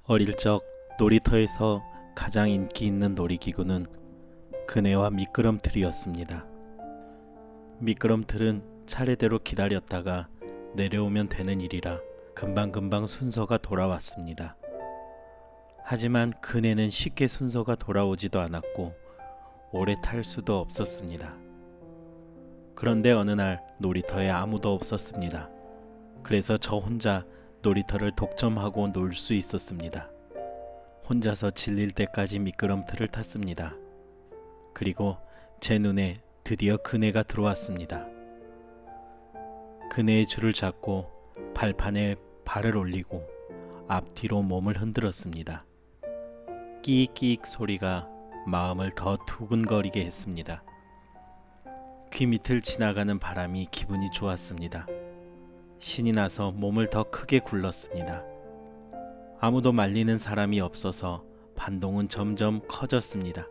어릴 적 놀이터에서 가장 인기 있는 놀이기구는 그네와 미끄럼틀이었습니다. 미끄럼틀은 차례대로 기다렸다가 내려오면 되는 일이라 금방금방 순서가 돌아왔습니다. 하지만 그네는 쉽게 순서가 돌아오지도 않았고 오래 탈 수도 없었습니다. 그런데 어느 날 놀이터에 아무도 없었습니다. 그래서 저 혼자 놀이터를 독점하고 놀 수 있었습니다. 혼자서 질릴 때까지 미끄럼틀을 탔습니다. 그리고 제 눈에 드디어 그네가 들어왔습니다. 그네의 줄을 잡고 발판에 발을 올리고 앞뒤로 몸을 흔들었습니다. 끼익끼익 소리가 마음을 더 두근거리게 했습니다. 귀 밑을 지나가는 바람이 기분이 좋았습니다. 신이 나서 몸을 더 크게 굴렀습니다. 아무도 말리는 사람이 없어서 반동은 점점 커졌습니다.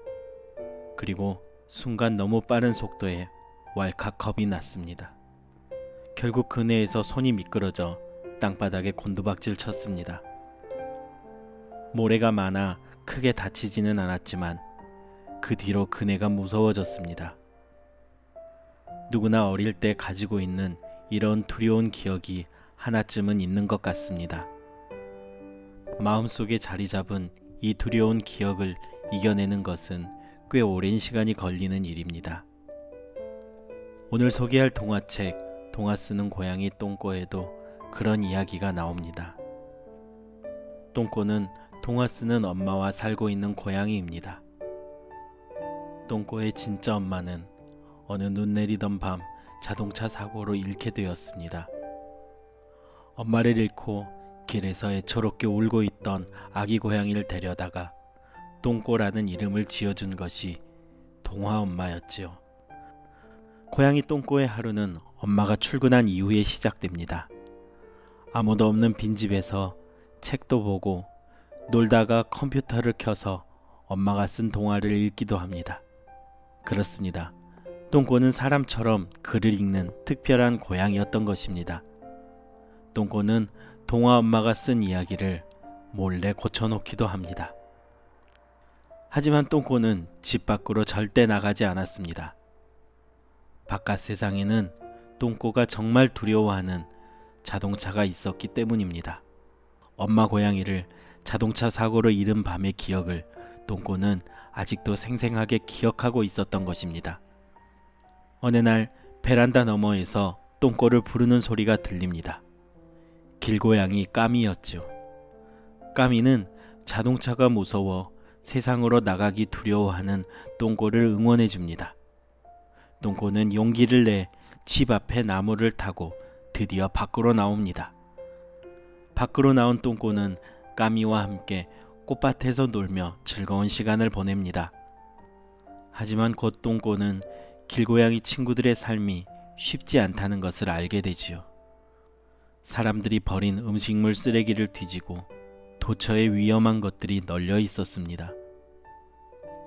그리고 순간 너무 빠른 속도에 왈칵 겁이 났습니다. 결국 그네에서 손이 미끄러져 땅바닥에 곤두박질 쳤습니다. 모래가 많아 크게 다치지는 않았지만 그 뒤로 그네가 무서워졌습니다. 누구나 어릴 때 가지고 있는 이런 두려운 기억이 하나쯤은 있는 것 같습니다. 마음속에 자리 잡은 이 두려운 기억을 이겨내는 것은 꽤 오랜 시간이 걸리는 일입니다. 오늘 소개할 동화책 동화 쓰는 고양이 똥꼬에도 그런 이야기가 나옵니다. 똥꼬는 동화 쓰는 엄마와 살고 있는 고양이입니다. 똥꼬의 진짜 엄마는 어느 눈 내리던 밤 자동차 사고로 잃게 되었습니다. 엄마를 잃고 길에서 애처롭게 울고 있던 아기 고양이를 데려다가 똥꼬라는 이름을 지어준 것이 동화 엄마였지요. 고양이 똥꼬의 하루는 엄마가 출근한 이후에 시작됩니다. 아무도 없는 빈집에서 책도 보고 놀다가 컴퓨터를 켜서 엄마가 쓴 동화를 읽기도 합니다. 그렇습니다. 똥꼬는 사람처럼 글을 읽는 특별한 고양이였던 것입니다. 똥꼬는 동화 엄마가 쓴 이야기를 몰래 고쳐놓기도 합니다. 하지만 똥꼬는 집 밖으로 절대 나가지 않았습니다. 바깥 세상에는 똥꼬가 정말 두려워하는 자동차가 있었기 때문입니다. 엄마 고양이를 자동차 사고로 잃은 밤의 기억을 똥꼬는 아직도 생생하게 기억하고 있었던 것입니다. 어느 날 베란다 너머에서 똥꼬를 부르는 소리가 들립니다. 길고양이 까미였죠. 까미는 자동차가 무서워 세상으로 나가기 두려워하는 똥꼬를 응원해 줍니다. 똥꼬는 용기를 내 집 앞에 나무를 타고 드디어 밖으로 나옵니다. 밖으로 나온 똥꼬는 까미와 함께 꽃밭에서 놀며 즐거운 시간을 보냅니다. 하지만 곧 똥꼬는 길고양이 친구들의 삶이 쉽지 않다는 것을 알게 되지요. 사람들이 버린 음식물 쓰레기를 뒤지고 도처에 위험한 것들이 널려 있었습니다.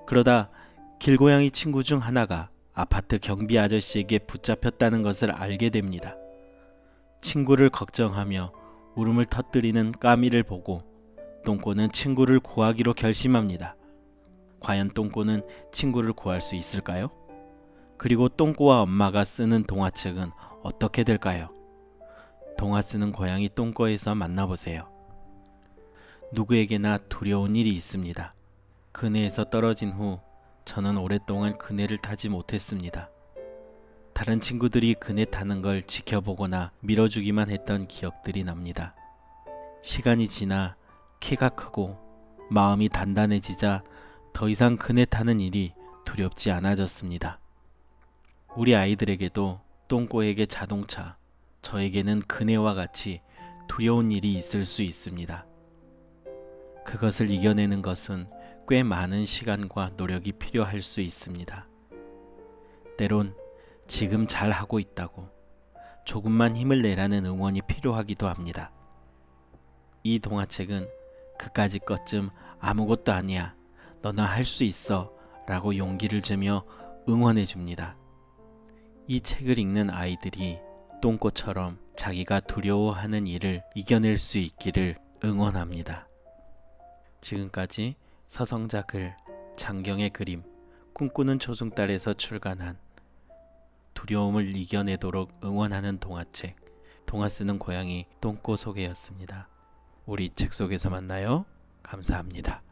그러다 길고양이 친구 중 하나가 아파트 경비 아저씨에게 붙잡혔다는 것을 알게 됩니다. 친구를 걱정하며 울음을 터뜨리는 까미를 보고 똥꼬는 친구를 구하기로 결심합니다. 과연 똥꼬는 친구를 구할 수 있을까요? 그리고 똥꼬와 엄마가 쓰는 동화책은 어떻게 될까요? 동화 쓰는 고양이 똥꼬에서 만나보세요. 누구에게나 두려운 일이 있습니다. 그네에서 떨어진 후 저는 오랫동안 그네를 타지 못했습니다. 다른 친구들이 그네 타는 걸 지켜보거나 밀어주기만 했던 기억들이 납니다. 시간이 지나 키가 크고 마음이 단단해지자 더 이상 그네 타는 일이 두렵지 않아졌습니다. 우리 아이들에게도 똥꼬에게 자동차, 저에게는 그네와 같이 두려운 일이 있을 수 있습니다. 그것을 이겨내는 것은 꽤 많은 시간과 노력이 필요할 수 있습니다. 때론 지금 잘 하고 있다고 조금만 힘을 내라는 응원이 필요하기도 합니다. 이 동화책은 그까짓 것쯤 아무것도 아니야, 너나 할 수 있어 라고 용기를 주며 응원해 줍니다. 이 책을 읽는 아이들이 똥꼬처럼 자기가 두려워하는 일을 이겨낼 수 있기를 응원합니다. 지금까지 서성자 글, 장경의 그림, 꿈꾸는 초승달에서 출간한 두려움을 이겨내도록 응원하는 동화책, 동화 쓰는 고양이 똥꼬 소개였습니다. 우리 책 속에서 만나요. 감사합니다.